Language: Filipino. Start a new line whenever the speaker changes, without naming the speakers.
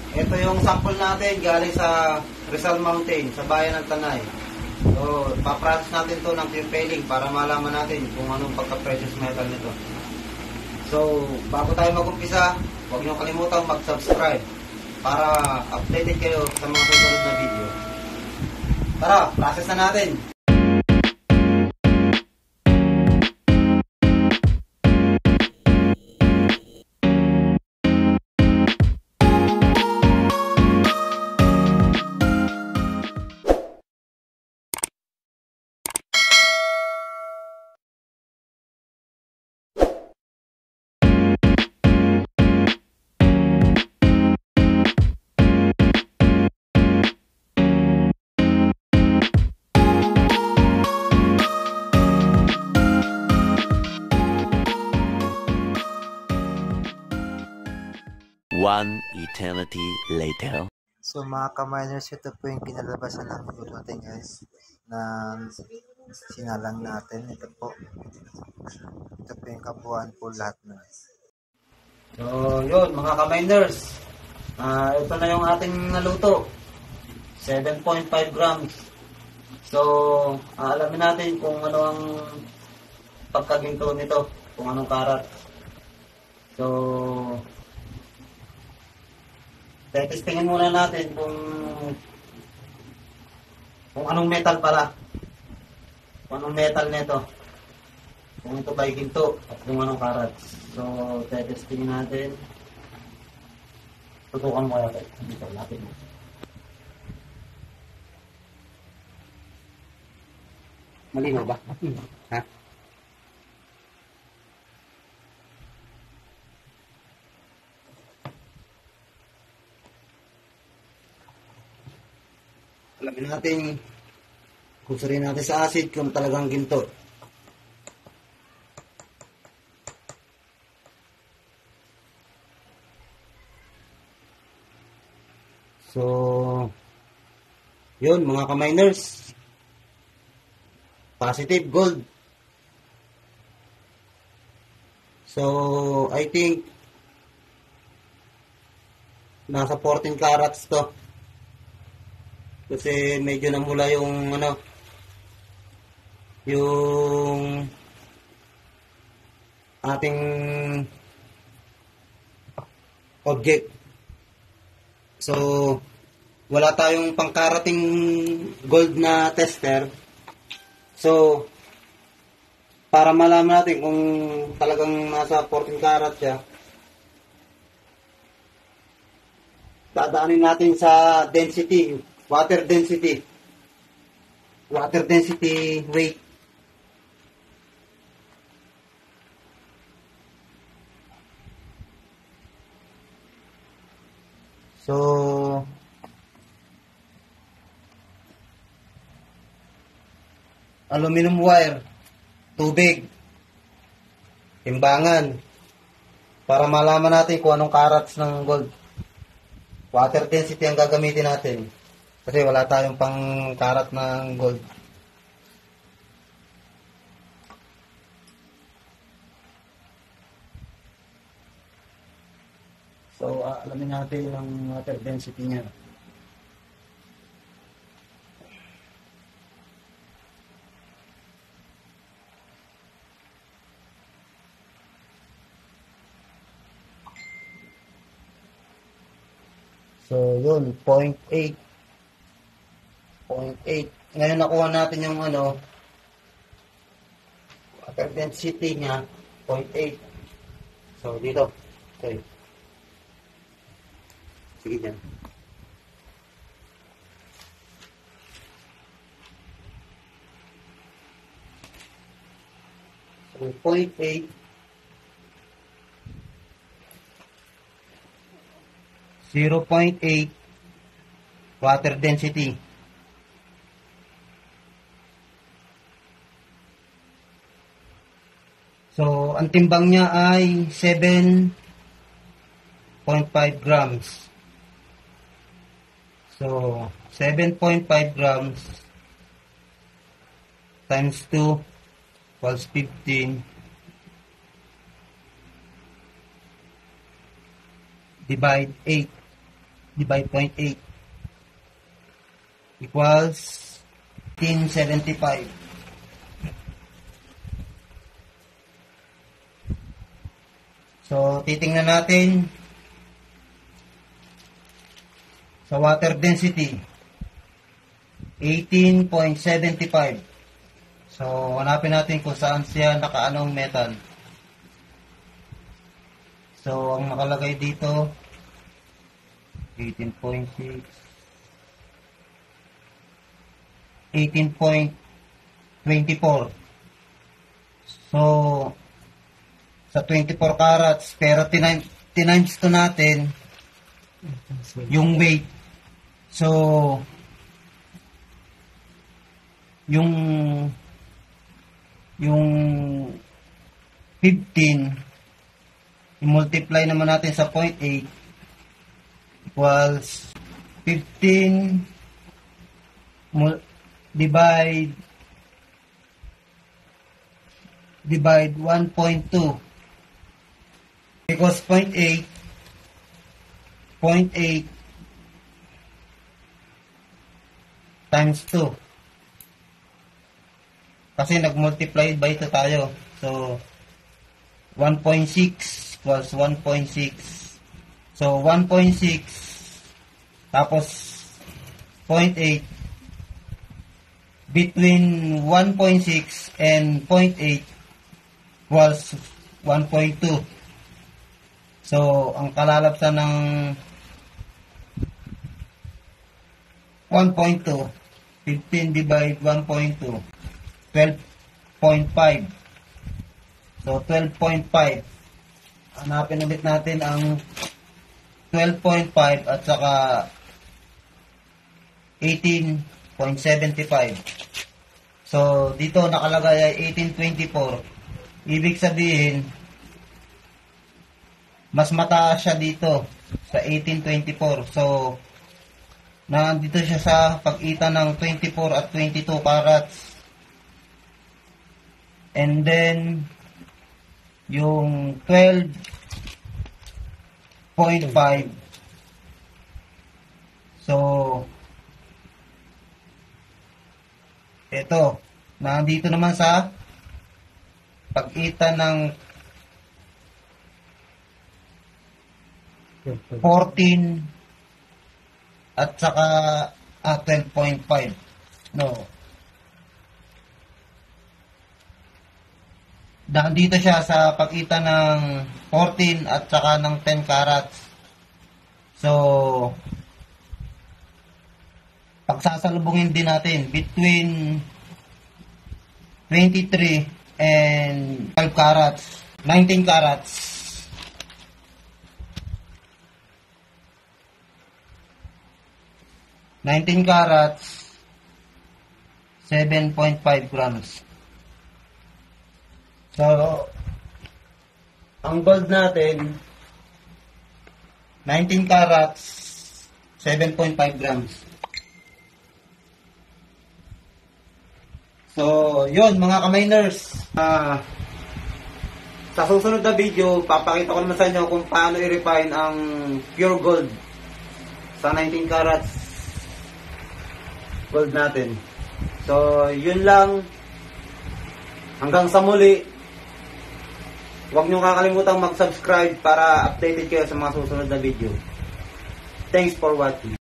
Ito yung sample natin galing sa Rizal Mountain, sa bayan ng Tanay. So, paprocess natin to ng pupilling para malaman natin kung anong pagka-precious metal nito. So, bago tayo mag-umpisa, huwag niyo kalimutang mag-subscribe para updated kayo sa mga susunod na video. Tara, process na natin!
One eternity later.
So mga ka-miners, ito po yung kinalabasan ng gold natin guys na sinalang natin. Ito po yung kabuuan po lahat na.
So, yun mga ka-miners. Ito na yung ating naluto. 7.5 grams. So, alamin natin kung ano ang pagkaginto nito. Kung anong karat. So, testingin muna natin kung anong metal pala. Kung anong metal nito. Kung ito ba'y ginto at kung anong karat. So, testingin natin. Tutukan mo kaya tayo. Dito, lapit mo. Malinaw ba? Ha? Alamin natin kung sarin natin sa acid kung talagang ginto. So, yun mga ka-miners. Positive gold. So, I think nasa 14 carats to. Kasi medyo namula yung yung ating object. So, wala tayong pangkarating gold na tester. So, para malaman natin kung talagang nasa 14 karat siya, dadaanin natin sa density, water density weight. So, aluminum wire, tubig, timbangan, para malaman natin kung anong carats ng gold. Water density ang gagamitin natin. Kasi wala tayong pang karat ng gold. So, alamin natin ang water density niya. So, yun, 0.8. 0.8. Ngayon nakuha natin yung water density niya, 0.8. So, dito. Okay. Sige dyan. So, 0.8. 0.8 water density. So, ang timbang niya ay 7.5 grams. So, 7.5 grams times 2 equals 15 divide 8. divide 0.8 equals 1575. So, titingnan natin sa water density, 18.75. So, hanapin natin kung saan siya nakaanong metal. So, ang nakalagay dito, 18.6, 18.24. So, sa 24 carats, pero times to natin yung weight. So, yung 15, i-multiply naman natin sa 0.8 equals 15 divide 1.2 equals 0.8 times 2. Kasi nag-multiply by 2 tayo. So, 1.6 equals 1.6. So, 1.6 tapos 0.8. Between 1.6 and 0.8 equals 1.2. So, ang kalalabsan ng 1.2, 15 divide 1.2, 12.5. So, 12.5. Hanapin ulit natin ang 12.5 at saka 18.75. So, dito nakalagay ay 1824. Ibig sabihin, mas mataas siya dito sa 1824. So, nandito siya sa pagitan ng 24 at 22 carats. And then, yung 12.5. So, ito, nandito naman sa pagitan ng 14 at saka 12.5. No. Nandito siya sa pagitan ng 14 at saka ng 10 carats. So, pagsasalubungin din natin between 23 and 12 carats, 19 carats. 19 carats, 7.5 grams. So, ang gold natin, 19 carats, 7.5 grams. So, yun mga ka-miners. Sa susunod na video, papakita ko naman sa inyo kung paano i-refine ang pure gold sa 19 carats gold natin. So, yun lang. Hanggang sa muli. Huwag nyo kakalimutan mag-subscribe para updated kayo sa mga susunod na video. Thanks for watching.